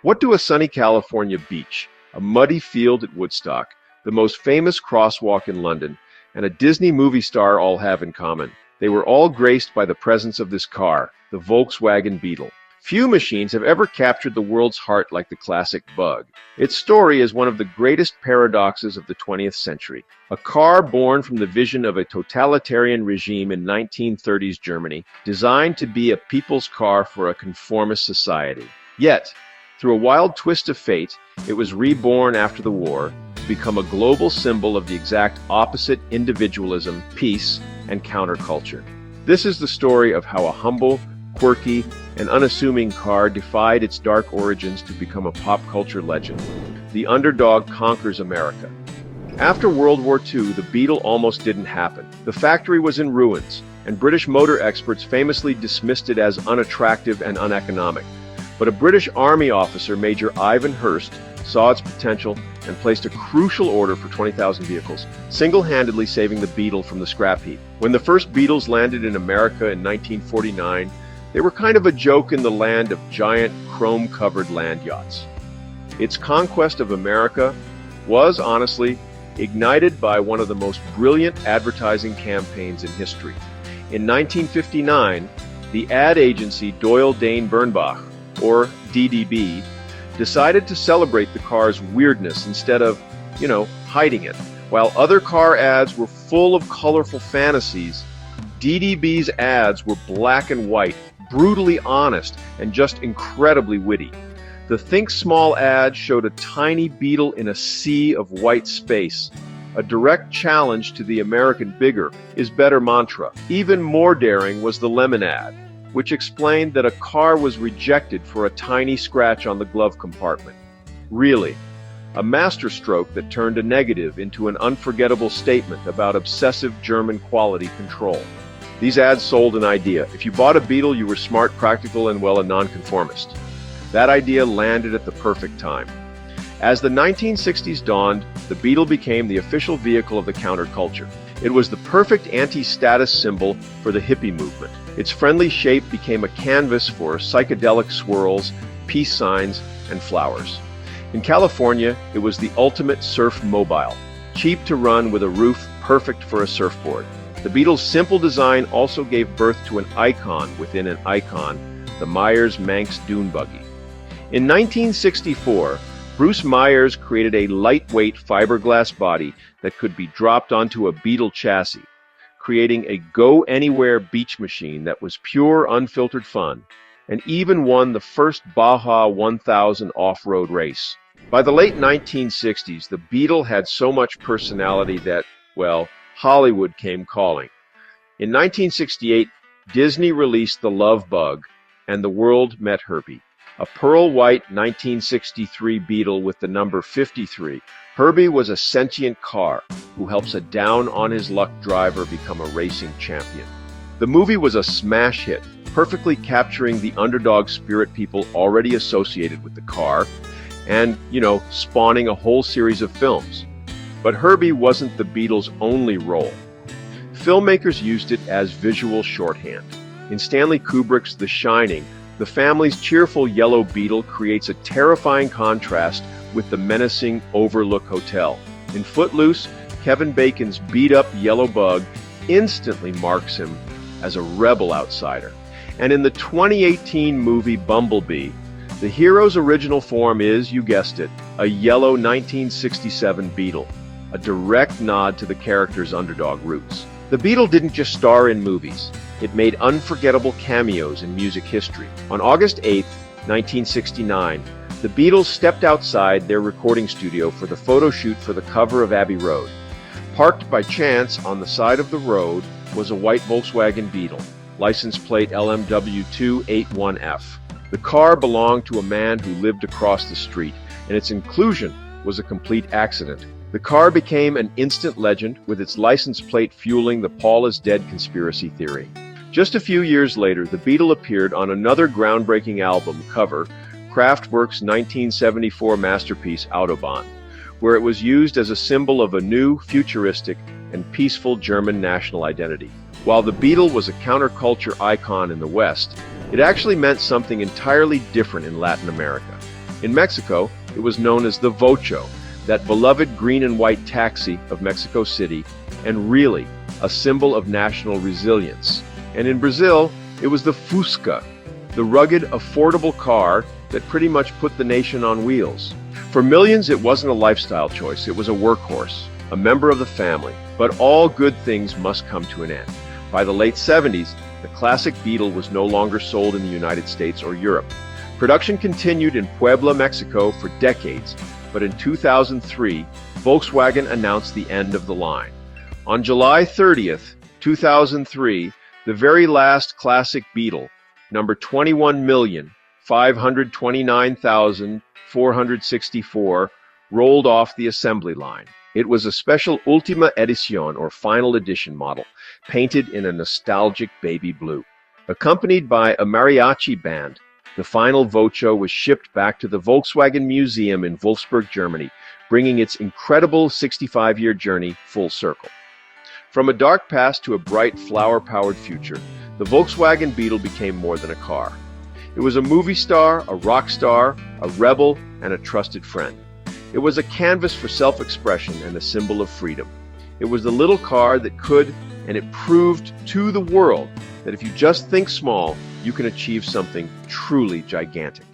What do a sunny California beach, a muddy field at Woodstock, the most famous crosswalk in London, and a Disney movie star all have in common? They were all graced by the presence of this car, the Volkswagen Beetle. Few machines have ever captured the world's heart like the classic Bug. Its story is one of the greatest paradoxes of the 20th century. A car born from the vision of a totalitarian regime in 1930s Germany, designed to be a people's car for a conformist society. Yet, through a wild twist of fate, it was reborn after the war to become a global symbol of the exact opposite individualism, peace, and counterculture. This is the story of how a humble, quirky, and unassuming car defied its dark origins to become a pop culture legend. The underdog conquers America. After World War II, the Beetle almost didn't happen. The factory was in ruins, and British motor experts famously dismissed it as unattractive and uneconomic. But a British Army officer, Major Ivan Hurst, saw its potential and placed a crucial order for 20,000 vehicles, single-handedly saving the Beetle from the scrap heap. When the first Beetles landed in America in 1949, they were kind of a joke in the land of giant, chrome-covered land yachts. Its conquest of America was, honestly, ignited by one of the most brilliant advertising campaigns in history. In 1959, the ad agency Doyle Dane Bernbach, or DDB, decided to celebrate the car's weirdness instead of, hiding it. While other car ads were full of colorful fantasies, DDB's ads were black and white, brutally honest, and just incredibly witty. The Think Small ad showed a tiny Beetle in a sea of white space, a direct challenge to the American bigger is better mantra. Even more daring was the Lemon ad, which explained that a car was rejected for a tiny scratch on the glove compartment. Really, a masterstroke that turned a negative into an unforgettable statement about obsessive German quality control. These ads sold an idea. If you bought a Beetle, you were smart, practical, and, a nonconformist. That idea landed at the perfect time. As the 1960s dawned, the Beetle became the official vehicle of the counterculture. It was the perfect anti-status symbol for the hippie movement. Its friendly shape became a canvas for psychedelic swirls, peace signs, and flowers. In California, it was the ultimate surf mobile, cheap to run with a roof perfect for a surfboard. The Beetle's simple design also gave birth to an icon within an icon, the Myers-Manx dune buggy. In 1964, Bruce Myers created a lightweight fiberglass body that could be dropped onto a Beetle chassis, creating a go-anywhere beach machine that was pure, unfiltered fun, and even won the first Baja 1000 off-road race. By the late 1960s, the Beetle had so much personality that, Hollywood came calling. In 1968, Disney released The Love Bug, and the world met Herbie. A pearl-white 1963 Beetle with the number 53, Herbie was a sentient car who helps a down-on-his-luck driver become a racing champion. The movie was a smash hit, perfectly capturing the underdog spirit people already associated with the car, and, spawning a whole series of films. But Herbie wasn't the Beetle's only role. Filmmakers used it as visual shorthand. In Stanley Kubrick's The Shining, the family's cheerful yellow Beetle creates a terrifying contrast with the menacing Overlook Hotel. In Footloose, Kevin Bacon's beat-up yellow bug instantly marks him as a rebel outsider. And in the 2018 movie Bumblebee, the hero's original form is, you guessed it, a yellow 1967 Beetle, a direct nod to the character's underdog roots. The Beetle didn't just star in movies. It made unforgettable cameos in music history. On August 8, 1969, the Beatles stepped outside their recording studio for the photo shoot for the cover of Abbey Road. Parked by chance on the side of the road was a white Volkswagen Beetle, license plate LMW281F. The car belonged to a man who lived across the street, and its inclusion was a complete accident. The car became an instant legend, with its license plate fueling the Paul is dead conspiracy theory. Just a few years later, the Beetle appeared on another groundbreaking album cover, Kraftwerk's 1974 masterpiece Autobahn, where it was used as a symbol of a new, futuristic, and peaceful German national identity. While the Beetle was a counterculture icon in the West, it actually meant something entirely different in Latin America. In Mexico, it was known as the Vocho, that beloved green and white taxi of Mexico City, and really a symbol of national resilience. And in Brazil, it was the Fusca, the rugged, affordable car that pretty much put the nation on wheels. For millions, it wasn't a lifestyle choice, it was a workhorse, a member of the family. But all good things must come to an end. By the late 70s, the classic Beetle was no longer sold in the United States or Europe. Production continued in Puebla, Mexico for decades, but in 2003, Volkswagen announced the end of the line. On July 30th, 2003, the very last classic Beetle, number 21,529,464, rolled off the assembly line. It was a special Ultima Edición or final edition model, painted in a nostalgic baby blue. Accompanied by a mariachi band, the final Vocho was shipped back to the Volkswagen Museum in Wolfsburg, Germany, bringing its incredible 65-year journey full circle. From a dark past to a bright, flower-powered future, the Volkswagen Beetle became more than a car. It was a movie star, a rock star, a rebel, and a trusted friend. It was a canvas for self-expression and a symbol of freedom. It was the little car that could, and it proved to the world that if you just think small, you can achieve something truly gigantic.